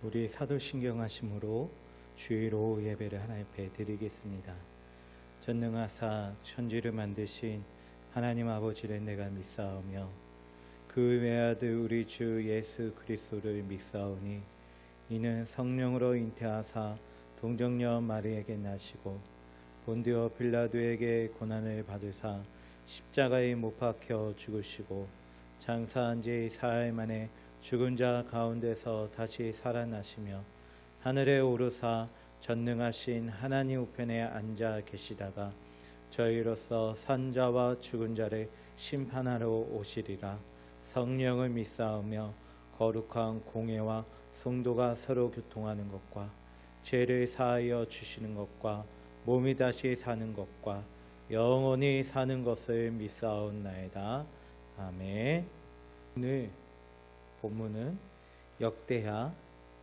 우리 사도신경하심으로 주일 오후 예배를 하나님 앞에 드리겠습니다. 전능하사 천지를 만드신 하나님 아버지를 내가 믿사오며 그 외아들 우리 주 예수 그리스도를 믿사오니 이는 성령으로 잉태하사 동정녀 마리에게 나시고 본디오 빌라도에게 고난을 받으사 십자가에 못 박혀 죽으시고 장사한 지 사흘 만에 죽은 자 가운데서 다시 살아나시며 하늘에 오르사 전능하신 하나님 우편에 앉아 계시다가 저희로서 산자와 죽은 자를 심판하러 오시리라. 성령을 믿사오며 거룩한 공회와 성도가 서로 교통하는 것과 죄를 사하여 주시는 것과 몸이 다시 사는 것과 영원히 사는 것을 믿사옵나이다. 아멘. 오늘 본문은 역대하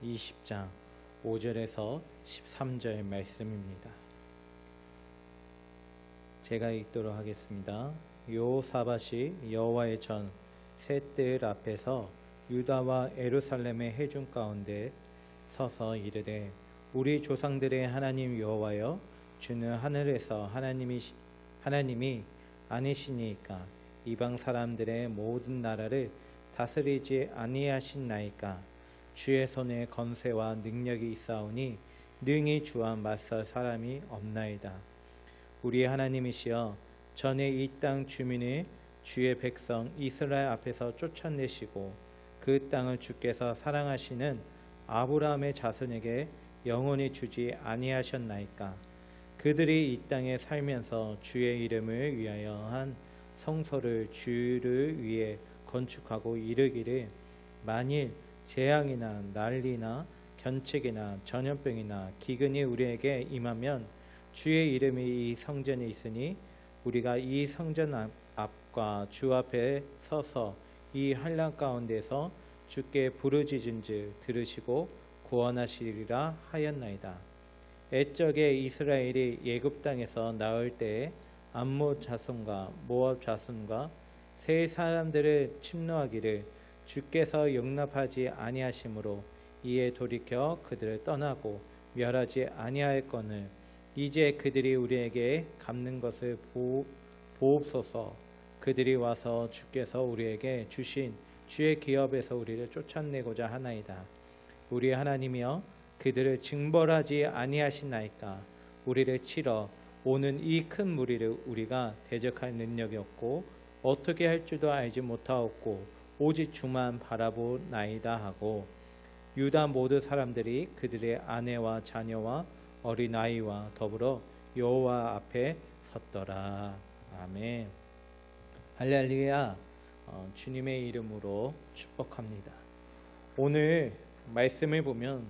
20장 5절에서 13절 말씀입니다. 제가 읽도록 하겠습니다. 여호사밧이 여호와의 전 셋들 앞에서 유다와 예루살렘의 회중 가운데 서서 이르되 우리 조상들의 하나님 여호와여 주는 하늘에서 하나님이 아니시니까 이방 사람들의 모든 나라를 다스리지 아니하신나이까 주의 손에 권세와 능력이 있사오니 능히 주와 맞설 사람이 없나이다. 우리 하나님이시여 전에 이 땅 주민을 주의 백성 이스라엘 앞에서 쫓아내시고 그 땅을 주께서 사랑하시는 아브라함의 자손에게 영원히 주지 아니하셨나이까. 그들이 이 땅에 살면서 주의 이름을 위하여 한 성소를 주를 위해 건축하고 이르기를 만일 재앙이나 난리나 견책이나 전염병이나 기근이 우리에게 임하면 주의 이름이 이 성전에 있으니 우리가 이 성전 앞과 주 앞에 서서 이 환난 가운데서 주께 부르짖은즉 들으시고 구원하시리라 하였나이다. 옛적에 이스라엘이 애굽 땅에서 나올 때에 암몬 자손과 모압 자손과 세 사람들을 침노하기를 주께서 용납하지 아니하심으로 이에 돌이켜 그들을 떠나고 멸하지 아니하였거늘 이제 그들이 우리에게 갚는 것을 보옵소서. 그들이 와서 주께서 우리에게 주신 주의 기업에서 우리를 쫓아내고자 하나이다. 우리 하나님이여 그들을 징벌하지 아니하시나이까. 우리를 치러 오는 이 큰 무리를 우리가 대적할 능력이 없고 어떻게 할 줄도 알지 못하옵고 오직 주만 바라보나이다 하고 유다 모든 사람들이 그들의 아내와 자녀와 어린아이와 더불어 여호와 앞에 섰더라. 아멘. 할렐루야. 주님의 이름으로 축복합니다. 오늘 말씀을 보면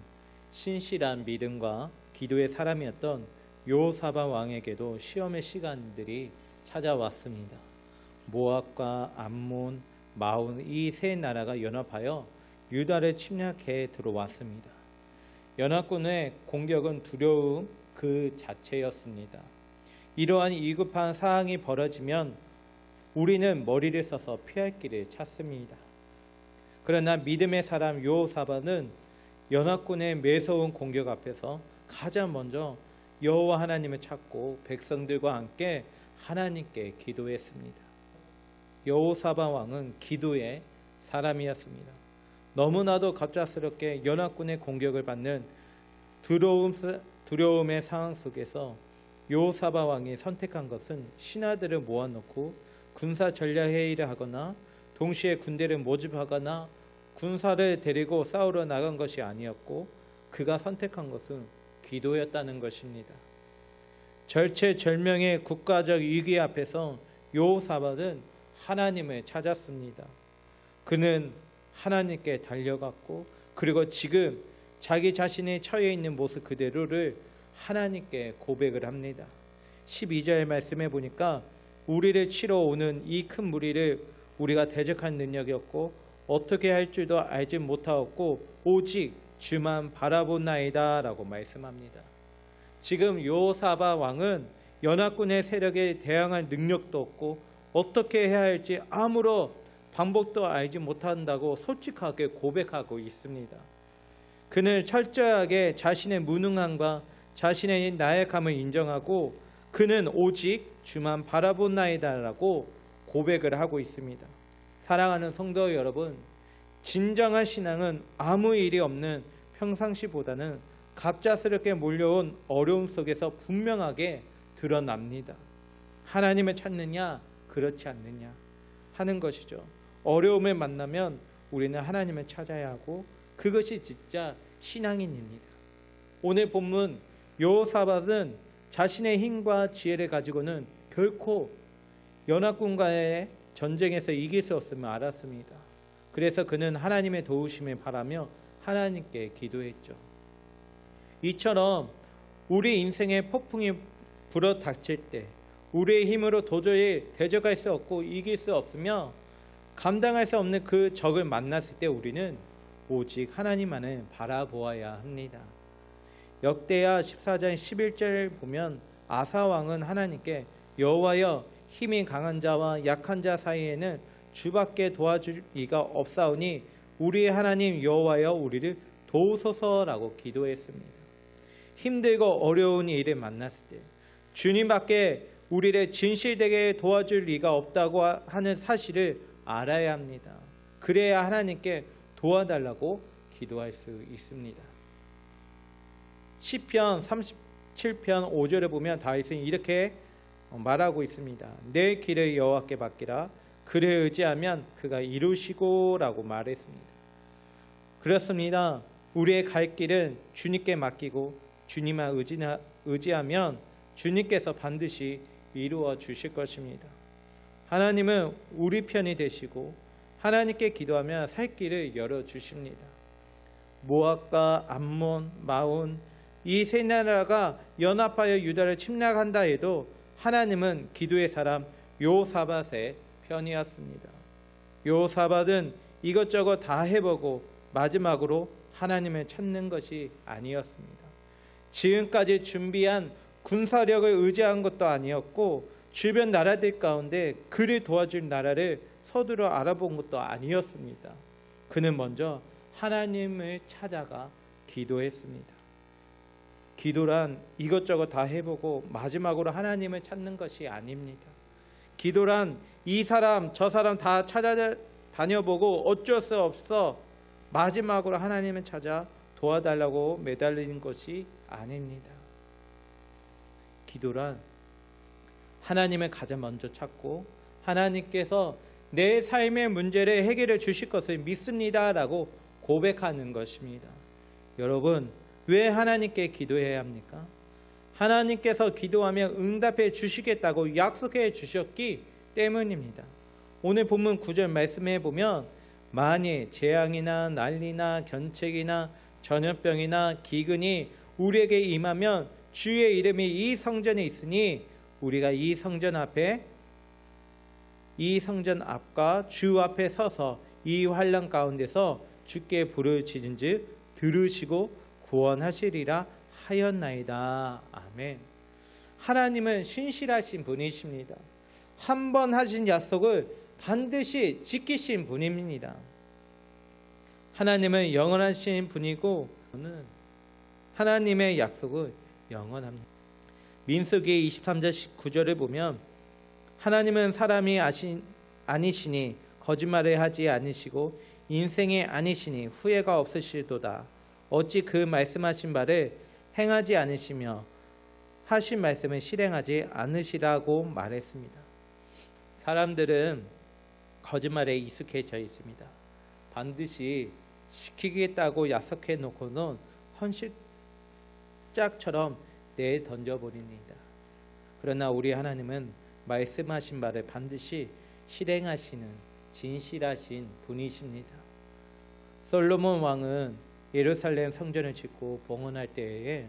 신실한 믿음과 기도의 사람이었던 여호사밧 왕에게도 시험의 시간들이 찾아왔습니다. 모압과 암몬, 마온 이 세 나라가 연합하여 유다를 침략해 들어왔습니다. 연합군의 공격은 두려움 그 자체였습니다. 이러한 위급한 상황이 벌어지면 우리는 머리를 써서 피할 길을 찾습니다. 그러나 믿음의 사람 여호사밧은 연합군의 매서운 공격 앞에서 가장 먼저 여호와 하나님을 찾고 백성들과 함께 하나님께 기도했습니다. 여호사밧 왕은 기도의 사람이었습니다. 너무나도 갑작스럽게 연합군의 공격을 받는 두려움의 상황 속에서 여호사밧 왕이 선택한 것은 신하들을 모아놓고 군사 전략 회의를 하거나 동시에 군대를 모집하거나 군사를 데리고 싸우러 나간 것이 아니었고 그가 선택한 것은 기도였다는 것입니다. 절체절명의 국가적 위기 앞에서 여호사밧은 하나님을 찾았습니다. 그는 하나님께 달려갔고 그리고 지금 자기 자신이 처해 있는 모습 그대로를 하나님께 고백을 합니다. 12절 말씀해 보니까 우리를 치러 오는 이 큰 무리를 우리가 대적할 능력이 없고 어떻게 할 줄도 알지 못하였고 오직 주만 바라보나이다 라고 말씀합니다. 지금 여호사밧 왕은 연합군의 세력에 대항할 능력도 없고 어떻게 해야 할지 아무런 방법도 알지 못한다고 솔직하게 고백하고 있습니다. 그는 철저하게 자신의 무능함과 자신의 나약함을 인정하고 그는 오직 주만 바라본나이다라고 고백을 하고 있습니다. 사랑하는 성도 여러분, 진정한 신앙은 아무 일이 없는 평상시보다는 갑작스럽게 몰려온 어려움 속에서 분명하게 드러납니다. 하나님을 찾느냐 그렇지 않느냐 하는 것이죠. 어려움을 만나면 우리는 하나님을 찾아야 하고 그것이 진짜 신앙인입니다. 오늘 본문 여호사밧은 자신의 힘과 지혜를 가지고는 결코 연합군과의 전쟁에서 이길 수 없음을 알았습니다. 그래서 그는 하나님의 도우심을 바라며 하나님께 기도했죠. 이처럼 우리 인생의 폭풍이 불어닥칠 때 우리의 힘으로 도저히 대적할 수 없고 이길 수 없으며 감당할 수 없는 그 적을 만났을 때 우리는 오직 하나님만을 바라보아야 합니다. 역대하 14장 11절 보면 아사 왕은 하나님께 여호와여 힘이 강한 자와 약한 자 사이에는 주밖에 도와줄 이가 없사오니 우리의 하나님 여호와여 우리를 도우소서라고 기도했습니다. 힘들고 어려운 일을 만났을 때 주님밖에 우리를 진실되게 도와줄 리가 없다고 하는 사실을 알아야 합니다. 그래야 하나님께 도와달라고 기도할 수 있습니다. 시편 37편 5절에 보면 다윗은 이렇게 말하고 있습니다. 내 길을 여호와께 맡기라. 그를 의지하면 그가 이루시고 라고 말했습니다. 그렇습니다. 우리의 갈 길은 주님께 맡기고 주님만 의지하면 주님께서 반드시 이루어 주실 것입니다. 하나님은 우리 편이 되시고 하나님께 기도하면 살 길을 열어주십니다. 모압과 암몬, 마온 이 세 나라가 연합하여 유다를 침략한다 해도 하나님은 기도의 사람 여호사밧의 편이었습니다. 여호사밧은 이것저것 다 해보고 마지막으로 하나님을 찾는 것이 아니었습니다. 지금까지 준비한 군사력을 의지한 것도 아니었고 주변 나라들 가운데 그를 도와줄 나라를 서두러 알아본 것도 아니었습니다. 그는 먼저 하나님을 찾아가 기도했습니다. 기도란 이것저것 다 해보고 마지막으로 하나님을 찾는 것이 아닙니다. 기도란 이 사람 저 사람 다 찾아다녀보고 어쩔 수 없어 마지막으로 하나님을 찾아 도와달라고 매달리는 것이 아닙니다. 기도란 하나님을 가장 먼저 찾고 하나님께서 내 삶의 문제를 해결해 주실 것을 믿습니다라고 고백하는 것입니다. 여러분, 왜 하나님께 기도해야 합니까? 하나님께서 기도하면 응답해 주시겠다고 약속해 주셨기 때문입니다. 오늘 본문 9절 말씀해 보면 만일 재앙이나 난리나 견책이나 전염병이나 기근이 우리에게 임하면 주의 이름이 이 성전에 있으니 우리가 이 성전 앞과 주 앞에 서서 이 환난 가운데서 주께 부르짖은즉 들으시고 구원하시리라 하였나이다. 아멘. 하나님은 신실하신 분이십니다. 한 번 하신 약속을 반드시 지키신 분입니다. 하나님은 영원하신 분이고 하나님의 약속은 영원합니다. 민수기 23장 19절을 보면 하나님은 사람이 아니시니 거짓말을 하지 않으시고 인생이 아니시니 후회가 없으시도다. 어찌 그 말씀하신 바를 행하지 않으시며 하신 말씀을 실행하지 않으시라고 말했습니다. 사람들은 거짓말에 익숙해져 있습니다. 반드시 지키겠다고 약속해 놓고는 헌신짝처럼 내던져버립니다. 그러나 우리 하나님은 말씀하신 바를 반드시 실행하시는 진실하신 분이십니다. 솔로몬 왕은 예루살렘 성전을 짓고 봉헌할 때에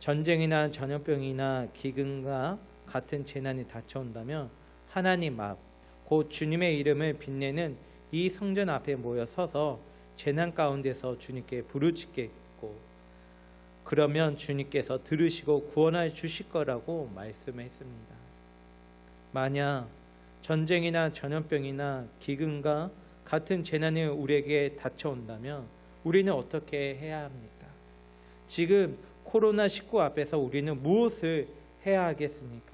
전쟁이나 전염병이나 기근과 같은 재난이 닥쳐온다면 하나님 앞, 곧 주님의 이름을 빛내는 이 성전 앞에 모여 서서 재난 가운데서 주님께 부르짖겠고 그러면 주님께서 들으시고 구원해 주실 거라고 말씀했습니다. 만약 전쟁이나 전염병이나 기근과 같은 재난이 우리에게 닥쳐온다면 우리는 어떻게 해야 합니까? 지금 코로나19 앞에서 우리는 무엇을 해야 하겠습니까?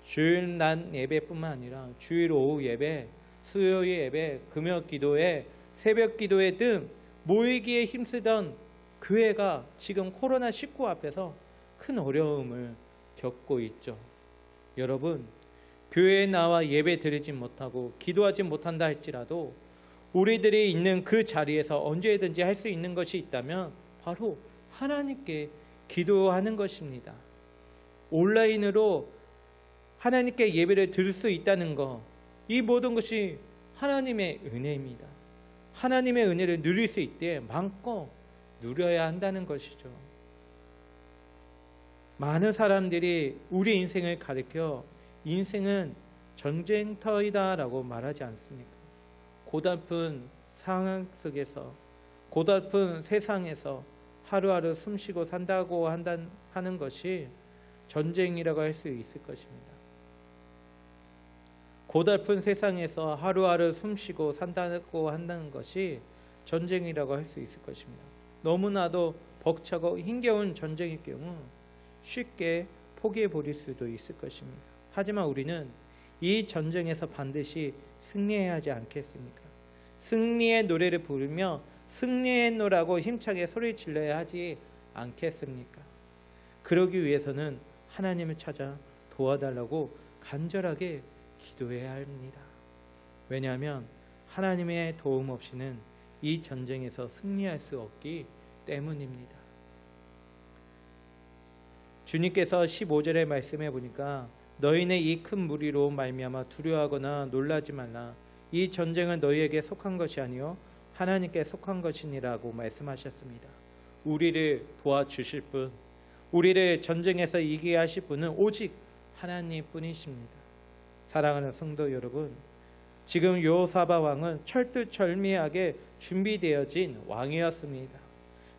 주일 낮 예배뿐만 아니라 주일 오후 예배, 수요일 예배, 금요 기도회, 새벽 교회 등 모이기에 힘쓰던 교회가 지금 코로나19 앞에서 큰 어려움을 겪고 있죠. 여러분, 교회에 나와 예배 드리지 못하고 기도하지 못한다 할지라도 우리들이 있는 그 자리에서 언제든지 할 수 있는 것이 있다면 바로 하나님께 기도하는 것입니다. 온라인으로 하나님께 예배를 드릴 수 있다는 것, 이 모든 것이 하나님의 은혜입니다. 하나님의 은혜를 누릴 수 있게 마음껏 누려야 한다는 것이죠. 많은 사람들이 우리 인생을 가리켜 인생은 전쟁터이다 라고 말하지 않습니까? 고달픈 상황 속에서, 고달픈 세상에서 하루하루 숨쉬고 산다고 하는 것이 전쟁이라고 할 수 있을 것입니다. 고달픈 세상에서 하루하루 숨쉬고 산다고 한다는 것이 전쟁이라고 할 수 있을 것입니다. 너무나도 벅차고 힘겨운 전쟁일 경우 쉽게 포기해 버릴 수도 있을 것입니다. 하지만 우리는 이 전쟁에서 반드시 승리해야 하지 않겠습니까? 승리의 노래를 부르며 승리의 노라고 힘차게 소리 질러야 하지 않겠습니까? 그러기 위해서는 하나님을 찾아 도와달라고 간절하게 기도해야 합니다. 왜냐하면 하나님의 도움 없이는 이 전쟁에서 승리할 수 없기 때문입니다. 주님께서 15절의 말씀해 보니까 너희는 이 큰 무리로 말미암아 두려워하거나 놀라지 말라. 이 전쟁은 너희에게 속한 것이 아니요 하나님께 속한 것이니라고 말씀하셨습니다. 우리를 도와주실 분, 우리를 전쟁에서 이기게 하실 분은 오직 하나님 뿐이십니다. 사랑하는 성도 여러분, 지금 여호사밧 왕은 철두철미하게 준비되어진 왕이었습니다.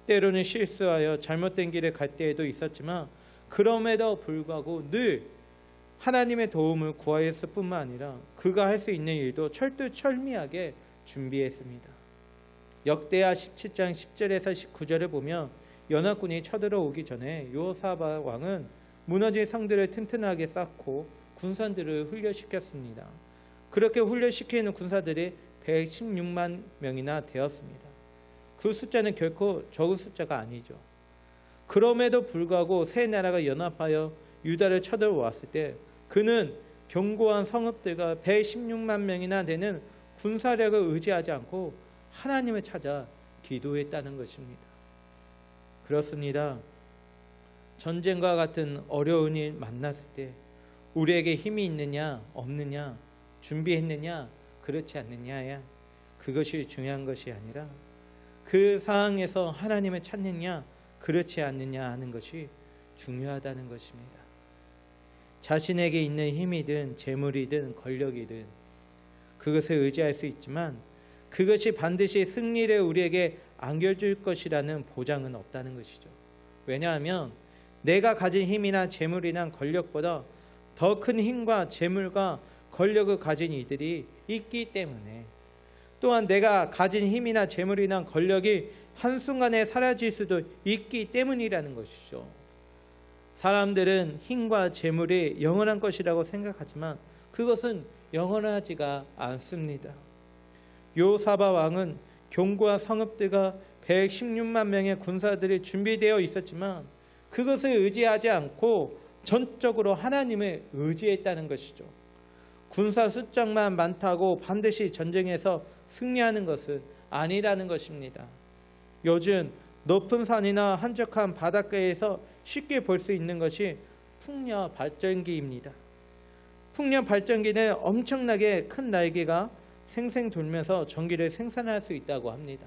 때로는 실수하여 잘못된 길을 갈 때에도 있었지만 그럼에도 불구하고 늘 하나님의 도움을 구하였을 뿐만 아니라 그가 할 수 있는 일도 철두철미하게 준비했습니다. 역대하 17장 10절에서 19절을 보면 연합군이 쳐들어오기 전에 여호사밧 왕은 무너진 성들을 튼튼하게 쌓고 군사들을 훈련시켰습니다. 그렇게 훈련시키는 군사들이 116만 명이나 되었습니다. 그 숫자는 결코 적은 숫자가 아니죠. 그럼에도 불구하고 세 나라가 연합하여 유다를 쳐들어왔을 때 그는 견고한 성읍들과 116만 명이나 되는 군사력을 의지하지 않고 하나님을 찾아 기도했다는 것입니다. 그렇습니다. 전쟁과 같은 어려운 일 만났을 때 우리에게 힘이 있느냐 없느냐, 준비했느냐 그렇지 않느냐야 그것이 중요한 것이 아니라 그 상황에서 하나님을 찾느냐 그렇지 않느냐 하는 것이 중요하다는 것입니다. 자신에게 있는 힘이든 재물이든 권력이든 그것을 의지할 수 있지만 그것이 반드시 승리를 우리에게 안겨줄 것이라는 보장은 없다는 것이죠. 왜냐하면 내가 가진 힘이나 재물이나 권력보다 더 큰 힘과 재물과 권력을 가진 이들이 있기 때문에, 또한 내가 가진 힘이나 재물이나 권력이 한순간에 사라질 수도 있기 때문이라는 것이죠. 사람들은 힘과 재물이 영원한 것이라고 생각하지만 그것은 영원하지가 않습니다. 여호사밧 왕은 견고한 성읍들과 116만 명의 군사들이 준비되어 있었지만 그것을 의지하지 않고 전적으로 하나님을 의지했다는 것이죠. 군사 숫자만 많다고 반드시 전쟁에서 승리하는 것은 아니라는 것입니다. 요즘 높은 산이나 한적한 바닷가에서 쉽게 볼 수 있는 것이 풍력 발전기입니다. 풍력 발전기는 엄청나게 큰 날개가 생생 돌면서 전기를 생산할 수 있다고 합니다.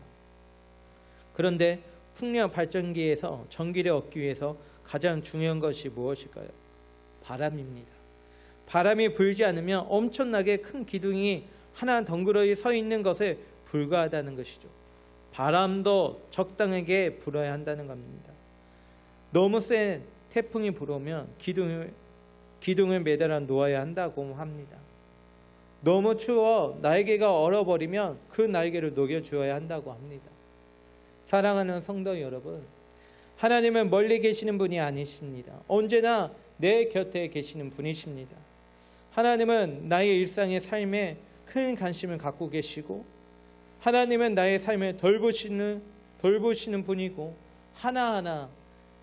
그런데 풍력 발전기에서 전기를 얻기 위해서 가장 중요한 것이 무엇일까요? 바람입니다. 바람이 불지 않으면 엄청나게 큰 기둥이 하나 덩그러니 서 있는 것에 불과하다는 것이죠. 바람도 적당하게 불어야 한다는 겁니다. 너무 센 태풍이 불어오면 기둥을 매달아 놓아야 한다고 합니다. 너무 추워 날개가 얼어버리면 그 날개를 녹여주어야 한다고 합니다. 사랑하는 성도 여러분, 하나님은 멀리 계시는 분이 아니십니다. 언제나 내 곁에 계시는 분이십니다. 하나님은 나의 일상의 삶에 큰 관심을 갖고 계시고, 하나님은 나의 삶을 돌보시는 분이고, 하나하나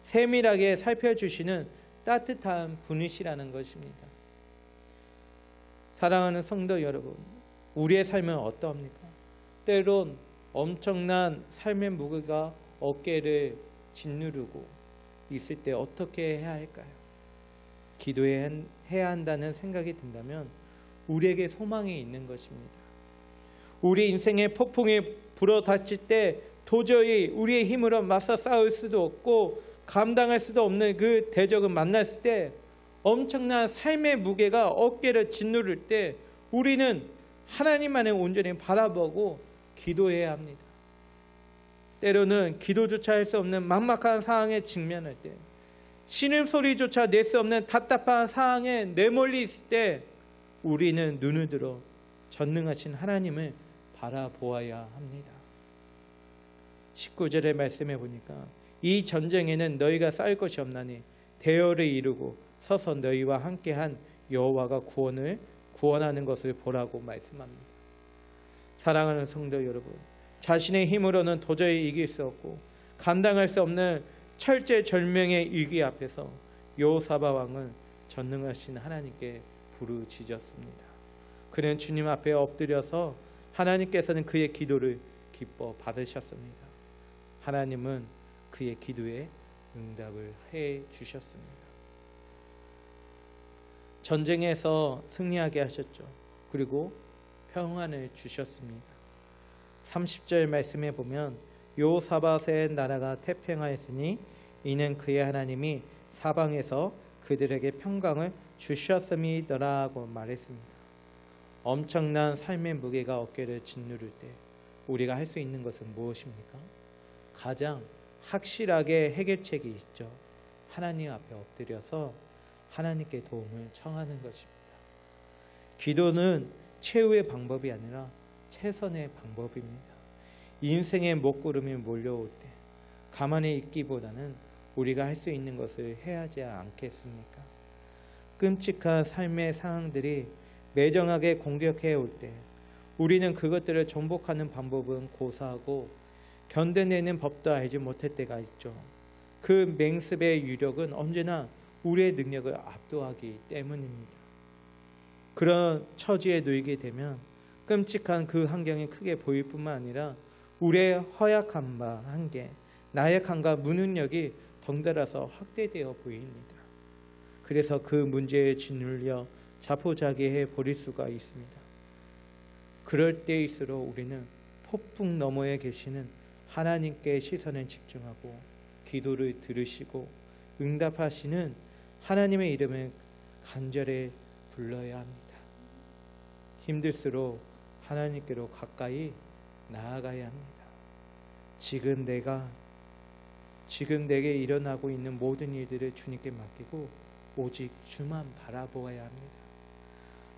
세밀하게 살펴주시는 따뜻한 분이시라는 것입니다. 사랑하는 성도 여러분, 우리의 삶은 어떠합니까? 때론 엄청난 삶의 무게가 어깨를 짓누르고 있을 때 어떻게 해야 할까요? 기도해야 한다는 생각이 든다면 우리에게 소망이 있는 것입니다. 우리 인생의 폭풍이 불어닥칠 때 도저히 우리의 힘으로 맞서 싸울 수도 없고 감당할 수도 없는 그 대적을 만났을 때, 엄청난 삶의 무게가 어깨를 짓누를 때 우리는 하나님만을 온전히 바라보고 기도해야 합니다. 때로는 기도조차 할 수 없는 막막한 상황에 직면할 때, 신음소리조차 낼 수 없는 답답한 상황에 내몰리 있을 때 우리는 눈을 들어 전능하신 하나님을 바라보아야 합니다. 19절의 말씀해 보니까 이 전쟁에는 너희가 싸울 것이 없나니 대열을 이루고 서서 너희와 함께한 여호와가 구원하는 것을 보라고 말씀합니다. 사랑하는 성도 여러분, 자신의 힘으로는 도저히 이길 수 없고 감당할 수 없는 철제절명의 위기 앞에서 여호사밧 왕은 전능하신 하나님께 부르짖었습니다. 그는 주님 앞에 엎드려서 하나님께서는 그의 기도를 기뻐 받으셨습니다. 하나님은 그의 기도에 응답을 해 주셨습니다. 전쟁에서 승리하게 하셨죠. 그리고 평안을 주셨습니다. 30절 말씀에 보면 여호사밧의 나라가 태평하였으니 이는 그의 하나님이 사방에서 그들에게 평강을 주셨음이더라고 말했습니다. 엄청난 삶의 무게가 어깨를 짓누를 때 우리가 할 수 있는 것은 무엇입니까? 가장 확실하게 해결책이 있죠. 하나님 앞에 엎드려서 하나님께 도움을 청하는 것입니다. 기도는 최후의 방법이 아니라 최선의 방법입니다. 인생의 먹구름이 몰려올 때 가만히 있기보다는 우리가 할 수 있는 것을 해야 하지 않겠습니까? 끔찍한 삶의 상황들이 매정하게 공격해 올 때 우리는 그것들을 정복하는 방법은 고사하고 견뎌내는 법도 알지 못할 때가 있죠. 그 맹습의 유력은 언제나 우리의 능력을 압도하기 때문입니다. 그런 처지에 놓이게 되면 끔찍한 그 환경이 크게 보일 뿐만 아니라 우리의 허약함과 한계, 나약함과 무능력이 덩달아서 확대되어 보입니다. 그래서 그 문제에 짓눌려 자포자기해 버릴 수가 있습니다. 그럴 때일수록 우리는 폭풍 너머에 계시는 하나님께 시선을 집중하고 기도를 들으시고 응답하시는 하나님의 이름을 간절히 불러야 합니다. 힘들수록 하나님께로 가까이 나아가야 합니다. 지금 내게 일어나고 있는 모든 일들을 주님께 맡기고 오직 주만 바라보아야 합니다.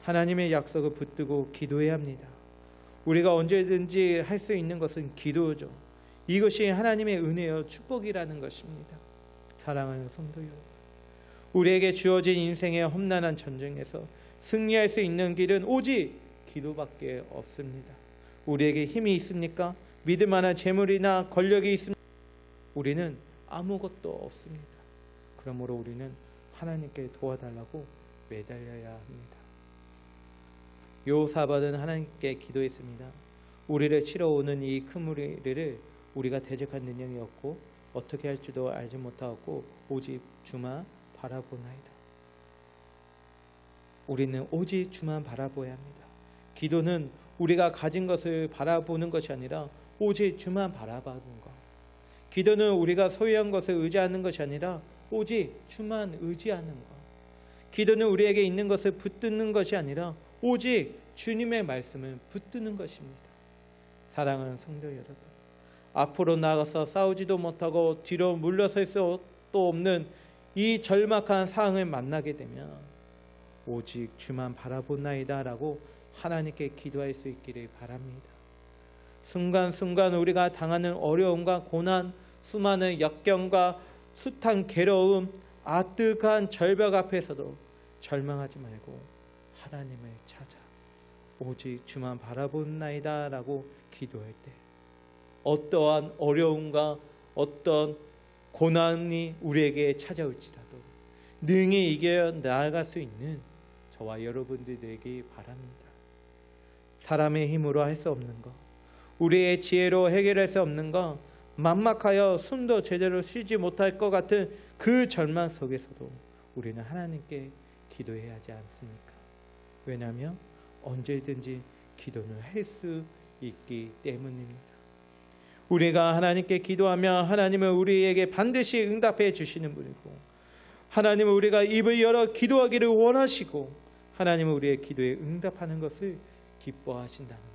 하나님의 약속을 붙들고 기도해야 합니다. 우리가 언제든지 할 수 있는 것은 기도죠. 이것이 하나님의 은혜요 축복이라는 것입니다. 사랑하는 성도 여러분, 우리에게 주어진 인생의 험난한 전쟁에서 승리할 수 있는 길은 오직 기도밖에 없습니다. 우리에게 힘이 있습니까? 믿을 만한 재물이나 권력이 있습니까? 우리는 아무것도 없습니다. 그러므로 우리는 하나님께 도와달라고 매달려야 합니다. 여호사밧은 하나님께 기도했습니다. 우리를 치러오는 이 큰 무리를 우리가 대적할 능력이 없고 어떻게 할지도 알지 못하고 오직 주만 바라보나이다. 우리는 오직 주만 바라보아야 합니다. 기도는 우리가 가진 것을 바라보는 것이 아니라 오직 주만 바라보는 것. 기도는 우리가 소유한 것을 의지하는 것이 아니라 오직 주만 의지하는 것. 기도는 우리에게 있는 것을 붙드는 것이 아니라 오직 주님의 말씀을 붙드는 것입니다. 사랑하는 성도 여러분, 앞으로 나가서 싸우지도 못하고 뒤로 물러설 수도 없는 이 절박한 상황을 만나게 되면 오직 주만 바라보나이다 라고 하나님께 기도할 수 있기를 바랍니다. 순간순간 우리가 당하는 어려움과 고난, 수많은 역경과 숱한 괴로움, 아득한 절벽 앞에서도 절망하지 말고 하나님을 찾아 오직 주만 바라본나이다 라고 기도할 때 어떠한 어려움과 어떤 고난이 우리에게 찾아올지라도 능히 이겨 나아갈 수 있는 저와 여러분들 되기 바랍니다. 사람의 힘으로 할 수 없는 것, 우리의 지혜로 해결할 수 없는 것, 만막하여 숨도 제대로 쉬지 못할 것 같은 그 절망 속에서도 우리는 하나님께 기도해야 하지 않습니까? 왜냐하면 언제든지 기도는 할 수 있기 때문입니다. 우리가 하나님께 기도하면 하나님은 우리에게 반드시 응답해 주시는 분이고, 하나님은 우리가 입을 열어 기도하기를 원하시고, 하나님은 우리의 기도에 응답하는 것을 기뻐하신다는 것.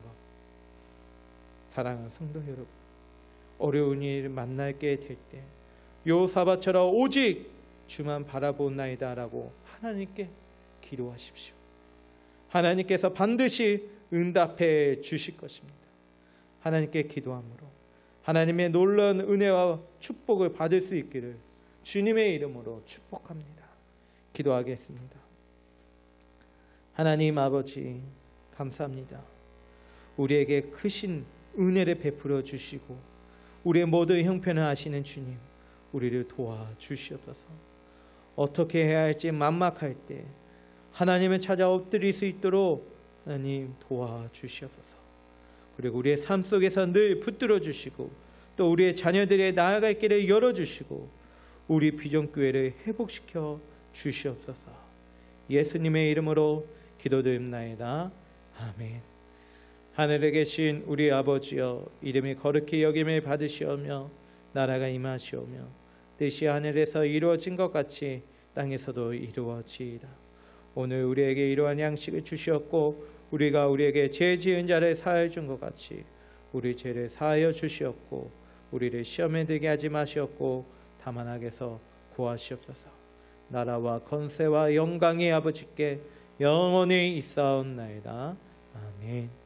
사랑하는 성도 여러분, 어려운 일 만나게 될 때 요사밧처럼 오직 주만 바라보나이다 라고 하나님께 기도하십시오. 하나님께서 반드시 응답해 주실 것입니다. 하나님께 기도함으로 하나님의 놀라운 은혜와 축복을 받을 수 있기를 주님의 이름으로 축복합니다. 기도하겠습니다. 하나님 아버지, 감사합니다. 우리에게 크신 은혜를 베풀어 주시고 우리의 모든 형편을 아시는 주님, 우리를 도와주시옵소서. 어떻게 해야 할지 막막할 때 하나님을 찾아 엎드릴 수 있도록 하나님 도와주시옵소서. 그리고 우리의 삶 속에서 늘 붙들어 주시고 또 우리의 자녀들의 나아갈 길을 열어주시고 우리 비전교회를 회복시켜 주시옵소서. 예수님의 이름으로 기도드립나이다. 아멘. 하늘에 계신 우리 아버지여, 이름이 거룩히 여김을 받으시오며 나라가 임하시오며 뜻이 하늘에서 이루어진 것 같이 땅에서도 이루어지이다. 오늘 우리에게 이러한 양식을 주시었고 우리가 우리에게 죄 지은 자를 사하여 준 것 같이 우리 죄를 사하여 주시었고 우리를 시험에 들게 하지 마시었고 다만 악에서 구하시옵소서. 나라와 권세와 영광이 아버지께 영원히 있사옵나이다. 아멘.